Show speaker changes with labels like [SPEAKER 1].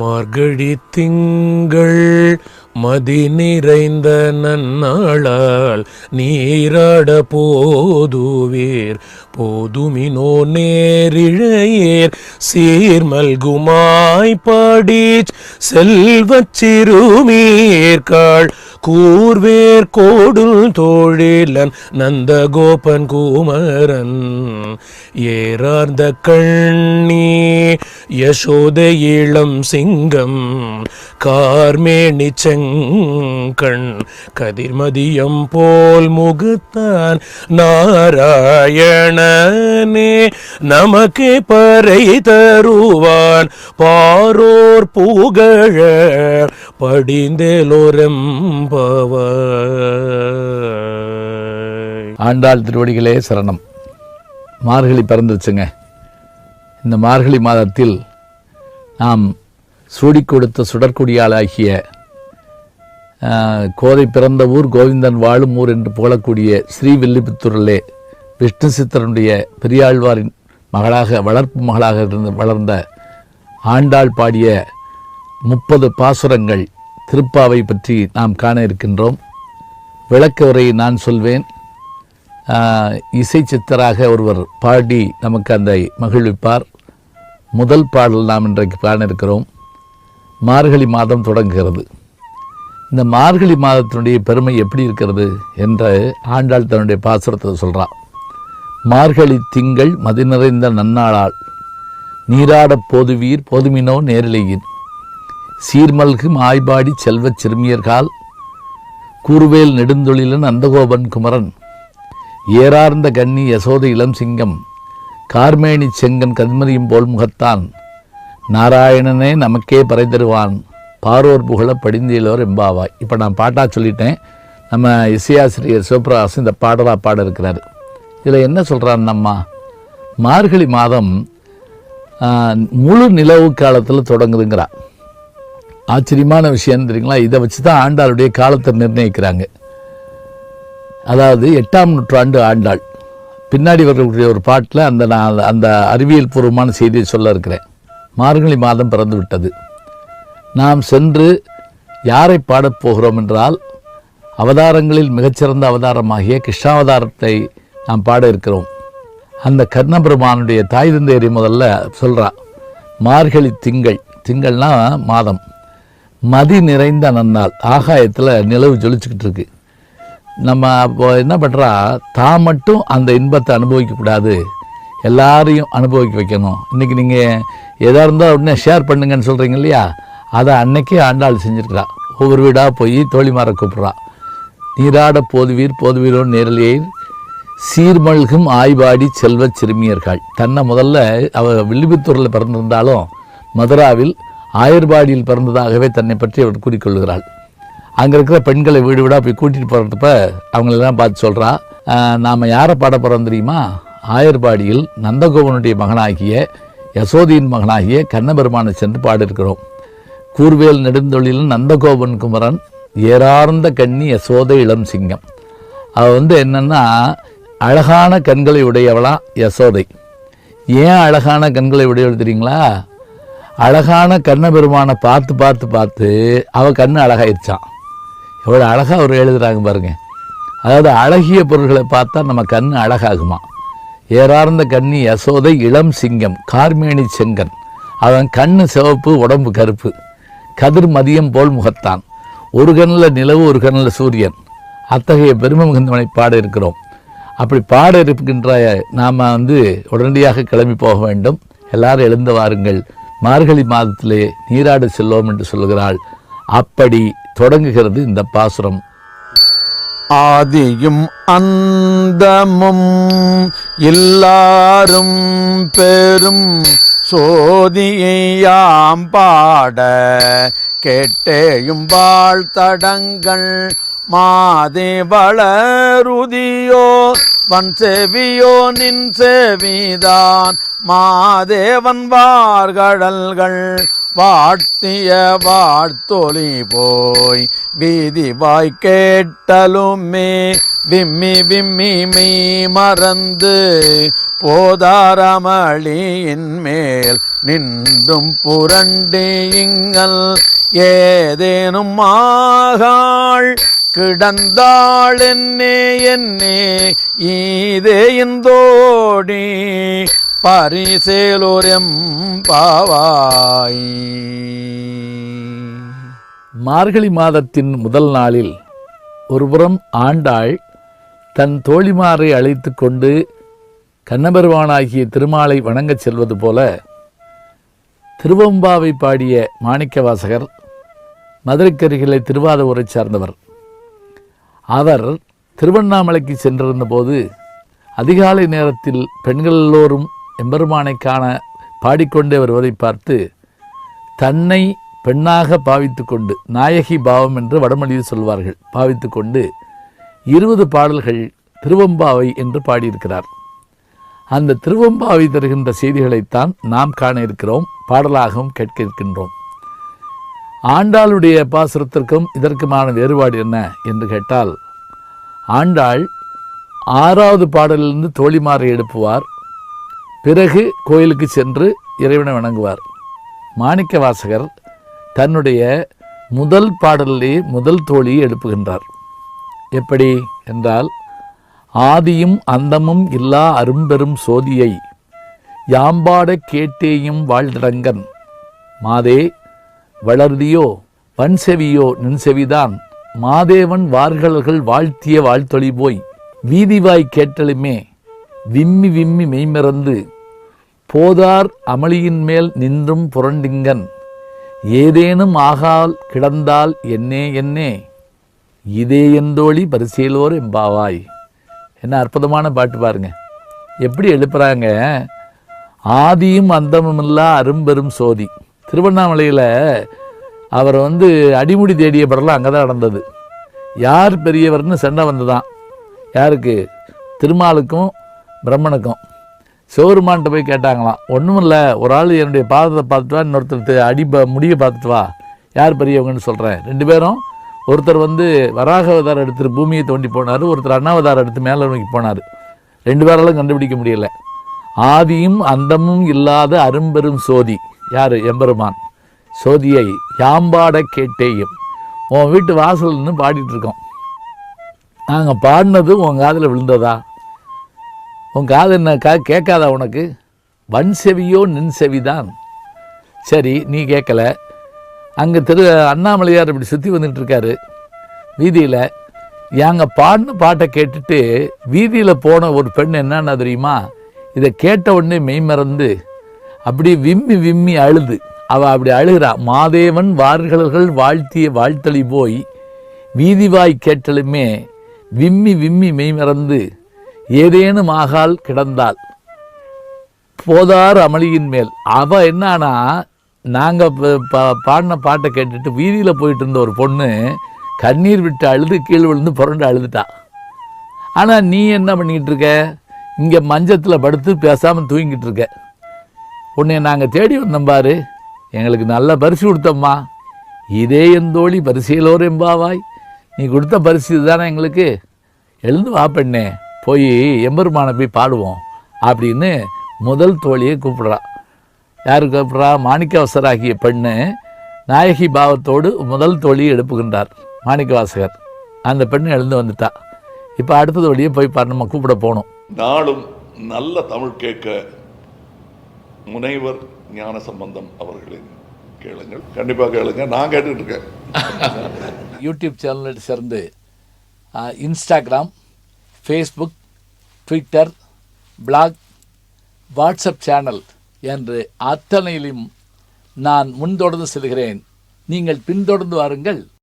[SPEAKER 1] மார்கழி திங்கள் மதி நிறைந்த நன்னாளால் நீராட போதுவீர் போதுமினோ நேரிழையேர் சீர்மல்குமாய் பாடிச் செல்வச் சிறுமீர்காள் கூர்வேர் கோடுல் தோழிலன் நந்தகோபன் குமரன் ஏறார்ந்த கண்ணி யசோதை இளம் சிங்கம் கார்மேனி செங்கண் கதிர்மதியம் போல் முகத்தான் நாராயணனே நமக்கே பறை தருவான் பாரோர் புகழ படிந்தேலோரெம்பவாய்.
[SPEAKER 2] ஆண்டாள் திருவடிகளே சரணம். மார்கழி பிறந்துச்சுங்க. இந்த மார்கழி மாதத்தில் நாம் சூடி கொடுத்த சுடற்குடியாளாகிய கோதை பிறந்த ஊர் கோவிந்தன் வாழும் ஊர் என்று புகழக்கூடிய ஸ்ரீவில்லிபுத்தூரிலே விஷ்ணு சித்தருடைய பெரியாழ்வாரின் மகளாக வளர்ப்பு மகளாக இருந்து வளர்ந்த ஆண்டாள் பாடிய 30 பாசுரங்கள் திருப்பாவை பற்றி நாம் காண இருக்கின்றோம். விளக்க உரையை நான் சொல்வேன். இசை சித்தராக ஒருவர் பாடி நமக்கு அந்த மகிழ்விப்பார். முதல் பாடல் நாம் இன்றைக்கு காண இருக்கிறோம். மார்கழி மாதம் தொடங்குகிறது. இந்த மார்கழி மாதத்தினுடைய பெருமை எப்படி இருக்கிறது என்று ஆண்டாள் தன்னுடைய பாசுரத்தை சொல்கிறார். மார்கழி திங்கள் மதி நிறைந்த நன்னாளால் நீராடப் போதுவீர் போதுமினோ நேரிழையின் சீர்மல்கும் ஆய்பாடி செல்வச் சிறுமியர்கால் கூறுவேல் நெடுந்தொழிலன் நந்தகோபன் குமரன் ஏறார்ந்த கன்னி யசோதை இளம் சிங்கம் கார்மேனி செங்கன் கதிமதியும் போல் முகத்தான் நாராயணனே நமக்கே பறை தருவான் பாரோர் புகழ படிந்தேலோர் எம்பாவாய். இப்போ நான் பாட்டாக சொல்லிட்டேன். நம்ம இசையாசிரியர் சிவபிரகாசம் இந்த பாடலாக பாட இருக்கிறார். இதில் என்ன சொல்கிறான், நம்ம மார்கழி மாதம் முழு நிலவு காலத்தில் தொடங்குதுங்கிறா. ஆச்சரியமான விஷயம் தெரியுங்களா? இதை வச்சு தான் ஆண்டாளுடைய காலத்தை நிர்ணயிக்கிறாங்க. அதாவது 8ஆம் நூற்றாண்டு ஆண்டாள். பின்னாடி வரக்கூடிய ஒரு பாட்டில் அந்த அறிவியல் பூர்வமான செய்தியை சொல்ல இருக்கிறேன். மார்கழி மாதம் பிறந்து விட்டது. நாம் சென்று யாரை பாடப் போகிறோம் என்றால் அவதாரங்களில் மிகச்சிறந்த அவதாரமாகிய கிருஷ்ணாவதாரத்தை நாம் பாட இருக்கிறோம். அந்த கர்ணபெருமானுடைய தாய் தந்தையரை முதல்ல சொல்கிறா. மார்கழி திங்கள்னா மாதம், மதி நிறைந்த நன்னாள், ஆகாயத்தில் நிலவு ஜொலிச்சுக்கிட்டு இருக்கு. நம்ம அப்போ என்ன பண்ணுறா, தான் மட்டும் அந்த இன்பத்தை அனுபவிக்கக்கூடாது, எல்லாரையும் அனுபவிக்க வைக்கணும். இன்றைக்கி நீங்கள் எதாக இருந்தால் உடனே ஷேர் பண்ணுங்கன்னு சொல்கிறீங்க இல்லையா, அதை அன்னைக்கே ஆண்டாள் செஞ்சுருக்கிறா. ஒவ்வொரு வீடாக போய் தோழிமாரை கூப்பிட்றா. நீராட போதுவீரோ நேரலையை சீர்மல்கும் ஆய்பாடி செல்வச் சிறுமியர்கள். தன்னை முதல்ல அவள் வில்லிபுத்தூரில் பிறந்திருந்தாலும் மதுராவில் ஆயர்பாடியில் பிறந்ததாகவே தன்னை பற்றி அவர் கூறிக்கொள்கிறாள். அங்கே இருக்கிற பெண்களை வீடு வீடாக போய் கூட்டிகிட்டு போகிறப்ப அவங்களெல்லாம் பார்த்து சொல்கிறா, நாம் யாரை பாட போகிறோம் தெரியுமா? ஆயர்பாடியில் நந்தகோபனுடைய மகனாகிய யசோதியின் மகனாகிய கண்ணபெருமானை சென்று பாடிருக்கிறோம். கூர்வேல் நெடுந்தொழிலும் நந்தகோபன் குமரன் ஏறார்ந்த கன்னி யசோதை இளம் சிங்கம். அவள் என்னென்னா அழகான கண்களை உடையவளாம் யசோதை. ஏன் அழகான கண்களை உடையவள் தெரியுங்களா? அழகான கண்ணபெருமானை பார்த்து பார்த்து பார்த்து அவள் கண்ணு அழகாயிருச்சான். எவ்வளோ அழகாக அவர் எழுதுகிறாங்க பாருங்க. அதாவது அழகிய பொருள்களை பார்த்தா நம்ம கண் அழகாகுமா. ஏறார்ந்த கன்னி யசோதை இளம் சிங்கம் கார்மேனி செங்கன். அவன் கண்ணு சிவப்பு, உடம்பு கருப்பு, கதிர் மதியம் போல் முகத்தான். ஒரு கண்ணில் நிலவு, ஒரு கண்ணில் சூரியன். அத்தகைய பெருமை மிகுந்தவனை பாட இருக்கிறோம். அப்படி பாட இருக்கின்ற நாம் உடனடியாக கிளம்பி போக வேண்டும். எல்லாரும் எழுந்து வாருங்கள், மார்கழி மாதத்திலே நீராட செல்வோம் என்று சொல்கிறாள். அப்படி தொடங்குகிறது இந்த பாசுரம்.
[SPEAKER 3] ஆதியும் அந்தமும் எல்லாரும் பெரும் சோதியாம் பாட கேட்டேயும் வாழ்த்தடங்கள் மாதே வளருதியோ வன் செவியோ நின் செவிதான் மாதேவன் வார்கடல்கள் வாழ்த்திய வாழ்த்தொலி போய் வீதி வாய் கேட்டலுமே விம்மி விம்மி மெய் மறந்து போதாரமளியின் மேல் நின்றும் புரண்டு இங்கல் ஏதேனும் ஆகாள் கிடந்தாள் என்னே என்னே ஈதே இந்தோடி பரிசேலோரம் பாவாய்.
[SPEAKER 2] மார்கழி மாதத்தின் முதல் நாளில் ஒருபுறம் ஆண்டாள் தன் தோழிமாரை அழைத்து கொண்டு கண்ணபெருமானாகிய திருமாலை வணங்கச் செல்வது போல திருவெம்பாவை பாடிய மாணிக்கவாசகர் மதுரைக்கருகிலே திருவாதூரை சார்ந்தவர். அவர் திருவண்ணாமலைக்கு சென்றிருந்த போது அதிகாலை நேரத்தில் பெண்கள் எல்லோரும் எம்பெருமானை காண பாடிக்கொண்டே வருவதை பார்த்து தன்னை பெண்ணாக பாவித்து கொண்டு, நாயகி பாவம் என்று வடமொழியில் சொல்வார்கள், பாவித்து கொண்டு 20 பாடல்கள் திருவெம்பாவை என்று பாடியிருக்கிறார். அந்த திருவெம்பாவை தருகின்ற செய்திகளைத்தான் நாம் காண இருக்கிறோம், பாடலாகவும் கேட்க இருக்கின்றோம். ஆண்டாளுடைய பாசுரத்திற்கும் இதற்குமான வேறுபாடு என்ன என்று கேட்டால், ஆண்டாள் 6வது பாடலிலிருந்து தோழிமாரை எழுப்புவார், பிறகு கோயிலுக்கு சென்று இறைவனை வணங்குவார். மாணிக்க வாசகர் தன்னுடைய முதல் பாடலிலே முதல் தோழியை எழுப்புகின்றார். எப்படி என்றால், ஆதியும் அந்தமும் இல்லா அரும்பெரும் சோதியை யாம்பாட கேட்டேயும் வாழ்தடங்கன் மாதே வளர்தியோ வன்செவியோ நின்செவிதான் மாதேவன் வார்களர்கள் வாழ்த்திய வாழ்த்தொழி போய் வீதிவாய் கேட்டலுமே விம்மி விம்மி மெய்மறந்து போதார் அமளியின் மேல் நின்றும் புரண்டிங்கன் ஏதேனும் ஆகால் கிடந்தால் என்னே என்னே இதே எந்தோழி பரிசேலோர் எம்பாவாய். என்ன அற்புதமான பாட்டு பாருங்க, எப்படி எழுப்புறாங்க. ஆதியும் அந்தமும் இல்லா அரும்பெரும் சோதி. திருவண்ணாமலையில் அவர் அடிமுடி தேடிய படலாம் அங்கே தான் நடந்தது. யார் பெரியவர்னு சண்டை வந்ததான். யாருக்கு? திருமாலுக்கும் பிரம்மனுக்கும். சிவருமான்கிட்ட போய் கேட்டாங்களாம், ஒன்றும் இல்லை, ஒரு ஆள் என்னுடைய பாதத்தை பார்த்துட்டு வா, இன்னொருத்தர் முடியை பார்த்துட்டு வா, யார் பெரியவங்கன்னு சொல்கிறேன். 2 பேரும், ஒருத்தர் வராக அவதாரம் எடுத்துட்டு பூமியை தோண்டி போனார், ஒருத்தர் அண்ணாவதாரம் எடுத்து மேலே நோக்கி போனார். 2 பேராலும் கண்டுபிடிக்க முடியலை. ஆதியும் அந்தமும் இல்லாத அரும்பெரும் சோதி யார்? எம்பெருமான். சோதியை யாம்பாட கேட்டேயும், உன் வீட்டு வாசல்னு பாடிட்டுருக்கோம். நாங்கள் பாடினது உன் காதில் விழுந்ததா? உன் காது என்ன கேட்காதா உனக்கு? வன் செவியோ நின் செவிதான். சரி, நீ கேட்கல. அங்கே அண்ணாமலையார் இப்படி சுற்றி வந்துட்டுருக்காரு வீதியில். எங்கள் பாடின பாட்டை கேட்டுட்டு வீதியில் போன ஒரு பெண் என்னன்னா தெரியுமா, இதை கேட்ட உடனே மெய்மறந்து அப்படி விம்மி விம்மி அழுது, அவள் அப்படி அழுகிறா. மாதேவன் வார்களர்கள் வாழ்த்திய வாழ்த்தளி போய் வீதிவாய் கேட்டலுமே விம்மி விம்மி மெய்மறந்து ஏதேனும் ஆகால் கிடந்தாள் போதார் அமளியின் மேல். அவள் என்னானா, நாங்கள் பாடின பாட்டை கேட்டுட்டு வீதியில் போயிட்டு இருந்த ஒரு பொண்ணு கண்ணீர் விட்டு அழுது கீழ் விழுந்து புரண்டு அழுதுட்டா. ஆனால் நீ என்ன பண்ணிக்கிட்டு இருக்க? இங்கே மஞ்சத்தில் படுத்து பேசாமல் தூங்கிட்டு இருக்க. உன்னை நாங்கள் தேடி வந்தோம் பாரு, எங்களுக்கு நல்ல பரிசு கொடுத்தம்மா, இதே எந்தோழி பரிசையிலோர் எம்பாவாய். நீ கொடுத்த பரிசு இதுதானே எங்களுக்கு, எழுந்து வா பெண்ணே, போய் எம்பெருமானை போய் பாடுவோம் அப்படின்னு முதல் தோழியை கூப்பிடுறா. யார் கூப்பிட்றா? மாணிக்கவாசகராகிய பெண்ணு நாயகி பாவத்தோடு முதல் தோழியை எழுப்புகின்றார் மாணிக்கவாசகர். அந்த பெண்ணு எழுந்து வந்துட்டா. இப்போ அடுத்த தோழியை போய் நம்ம கூப்பிட போகணும்.
[SPEAKER 4] நாளும் நல்ல தமிழ் கேட்க முனைவர் ஞானசம்பந்தம் அவர்களின் கேளுங்கள், கண்டிப்பாக கேளுங்க. நான் கேட்டுட்டு இருக்கேன்.
[SPEAKER 2] யூடியூப் சேனலை சேர்ந்து Instagram, Facebook, Twitter, blog, WhatsApp channel என்று அத்தனையிலும் நான் முன்தொடர்ந்து செல்கிறேன். நீங்கள் பின்தொடர்ந்து வாருங்கள்.